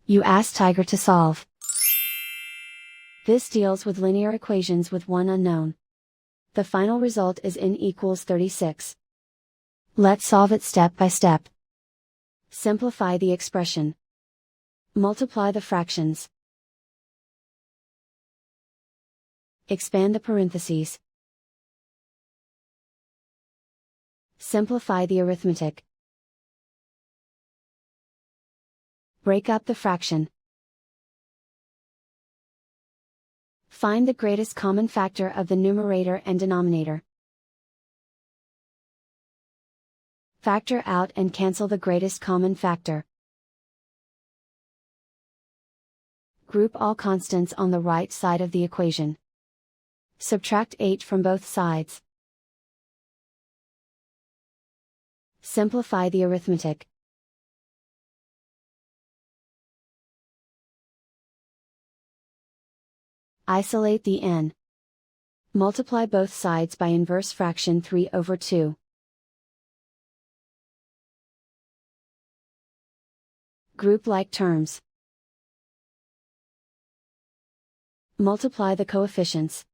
You ask Tiger to solve. This deals with linear equations with one unknown. The final result is n equals 36. Let's solve it step by step. Simplify the expression. Multiply the fractions. Expand the parentheses. Simplify the arithmetic. Break up the fraction. Find the greatest common factor of the numerator and denominator. Factor out and cancel the greatest common factor. Group all constants on the right side of the equation. Subtract 8 from both sides. Simplify the arithmetic. Isolate the n. Multiply both sides by inverse fraction 3/2. Group like terms. Multiply the coefficients.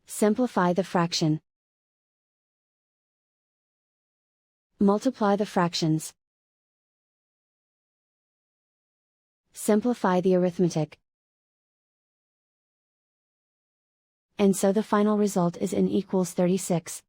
Simplify the fraction. Multiply the fractions. Simplify the arithmetic. And so the final result is n equals 36.